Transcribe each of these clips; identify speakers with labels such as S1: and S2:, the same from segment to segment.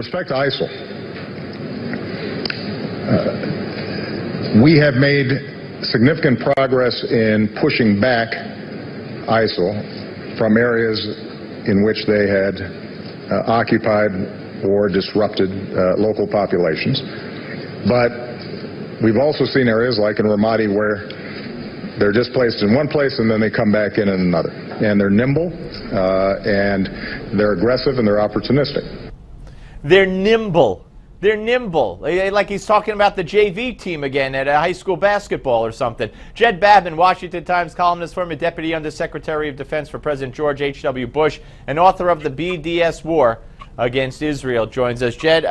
S1: respect to ISIL, we have made significant progress in pushing back ISIL from areas in which they had occupied or disrupted local populations. But we've also seen areas like in Ramadi where they're displaced in one place and then they come back in another. And they're nimble, and they're aggressive, and they're opportunistic.
S2: They're nimble. They're nimble. Like he's talking about the JV team again at a high school basketball or something. Jed Babbin, Washington Times columnist, former Deputy Undersecretary of Defense for President George H.W. Bush, and author of The BDS War Against Israel, joins us. Jed,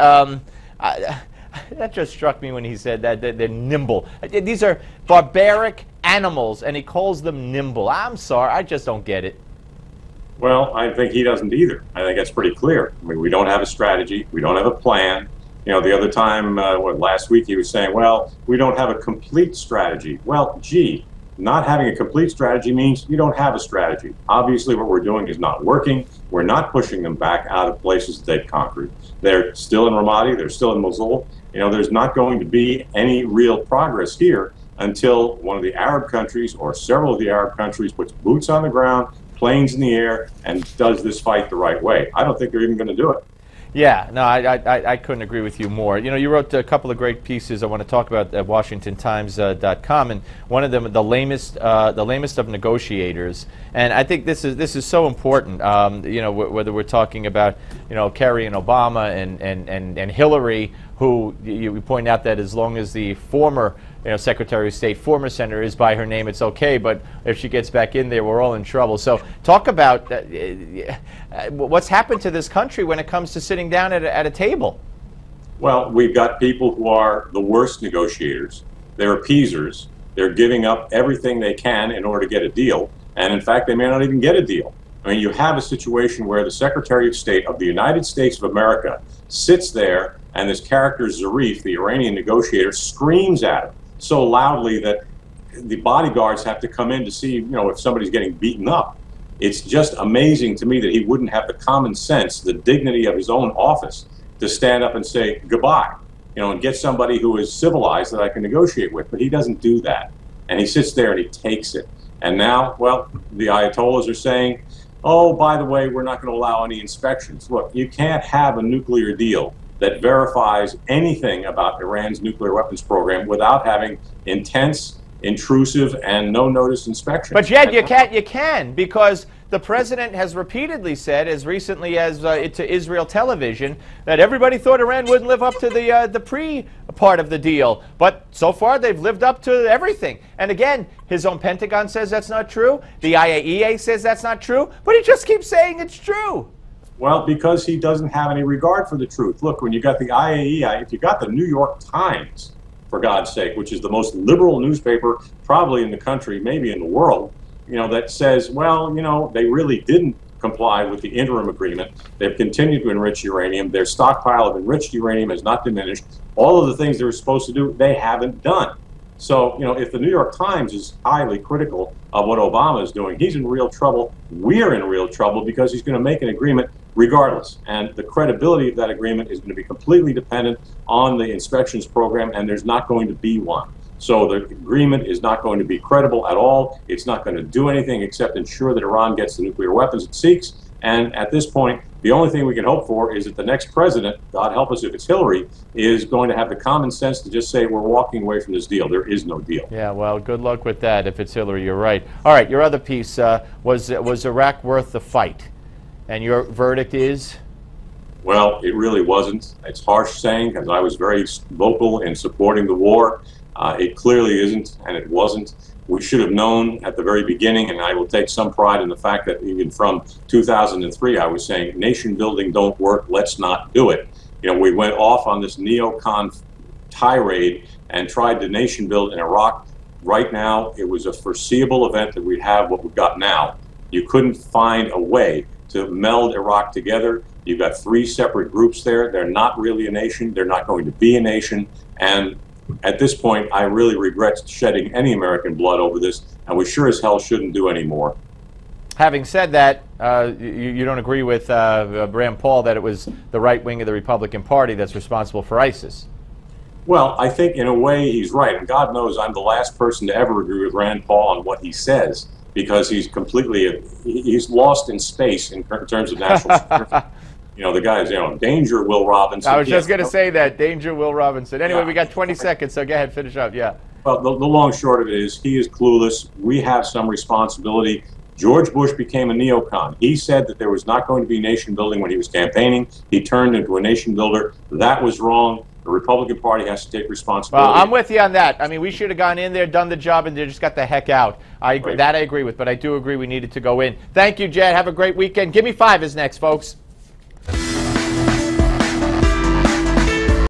S2: that just struck me when he said that they're nimble. These are barbaric animals, and he calls them nimble. I'm sorry, I just don't get it.
S3: Well, I think he doesn't either. I think that's pretty clear. I mean, we don't have a strategy. We don't have a plan. You know, the other time, last week, he was saying, well, we don't have a complete strategy. Well, gee, not having a complete strategy means you don't have a strategy. Obviously, what we're doing is not working. We're not pushing them back out of places that they've conquered. They're still in Ramadi. They're still in Mosul. You know, there's not going to be any real progress here until one of the Arab countries or several of the Arab countries puts boots on the ground, planes in the air, and does this fight the right way. I don't think they're even going to do it.
S2: Yeah, no, I couldn't agree with you more. You know, you wrote a couple of great pieces I want to talk about at WashingtonTimes.com, and one of them, the lamest of negotiators. And I think this is so important. You know, whether we're talking about, you know, Kerry and Obama and Hillary, who you point out that as long as the former, you know, Secretary of State, former senator, is by her name, it's okay. But if she gets back in there, we're all in trouble. So talk about what's happened to this country when it comes to sitting down at a table.
S3: Well, we've got people who are the worst negotiators. They're appeasers. They're giving up everything they can in order to get a deal. And in fact, they may not even get a deal. I mean, you have a situation where the Secretary of State of the United States of America sits there, and this character Zarif, the Iranian negotiator, screams at him so loudly that the bodyguards have to come in to see, you know, if somebody's getting beaten up. It's just amazing to me that he wouldn't have the common sense, the dignity of his own office, to stand up and say goodbye, you know, and get somebody who is civilized that I can negotiate with. But he doesn't do that. And he sits there and he takes it. And now, well, the Ayatollahs are saying, oh, by the way, we're not going to allow any inspections. Look, you can't have a nuclear deal that verifies anything about Iran's nuclear weapons program without having intense, intrusive, and no-notice inspections.
S2: But Jed, you can, because the president has repeatedly said, as recently as to Israel television, that everybody thought Iran wouldn't live up to the pre-part of the deal. But so far, they've lived up to everything. And again, his own Pentagon says that's not true. The IAEA says that's not true. But he just keeps saying it's true.
S3: Well, because he doesn't have any regard for the truth. Look, when you got the IAEA, if you got the New York Times, for God's sake, which is the most liberal newspaper probably in the country, maybe in the world, you know, that says, well, you know, they really didn't comply with the interim agreement. They've continued to enrich uranium. Their stockpile of enriched uranium has not diminished. All of the things they were supposed to do, they haven't done. So, you know, if the New York Times is highly critical of what Obama is doing, he's in real trouble. We're in real trouble because he's going to make an agreement regardless. And the credibility of that agreement is going to be completely dependent on the inspections program, and there's not going to be one. So the agreement is not going to be credible at all. It's not going to do anything except ensure that Iran gets the nuclear weapons it seeks. And at this point, the only thing we can hope for is that the next president, God help us if it's Hillary, is going to have the common sense to just say, we're walking away from this deal. There is no deal.
S2: Yeah, well, good luck with that if it's Hillary. You're right. All right, your other piece, was Iraq worth the fight? And your verdict is?
S3: Well, it really wasn't. It's harsh saying, because I was very vocal in supporting the war. It clearly isn't, and it wasn't. We should have known at the very beginning, and I will take some pride in the fact that even from 2003, I was saying, nation building don't work, let's not do it. You know, we went off on this neocon tirade and tried to nation build in Iraq. Right now, it was a foreseeable event that we'd have what we've got now. You couldn't find a way to meld Iraq together. You've got three separate groups there. They're not really a nation. They're not going to be a nation. And at this point, I really regret shedding any American blood over this, and we sure as hell shouldn't do any more.
S2: Having said that, You don't agree with Rand Paul that it was the right wing of the Republican Party that's responsible for ISIS.
S3: Well, I think in a way he's right, and God knows I'm the last person to ever agree with Rand Paul on what he says, because he's lost in space in terms of national security. You know, the guy's, danger, Will Robinson.
S2: I was just going to say that, danger, Will Robinson. Anyway, we got 20 seconds, so go ahead, finish up, yeah.
S3: Well, the long short of it is he is clueless. We have some responsibility. George Bush became a neocon. He said that there was not going to be nation building when he was campaigning. He turned into a nation builder. That was wrong. The Republican Party has to take responsibility.
S2: Well, I'm with you on that. I mean, we should have gone in there, done the job, and they just got the heck out. That I agree with, but I do agree we needed to go in. Thank you, Jed. Have a great weekend. Give Me 5 is next, folks.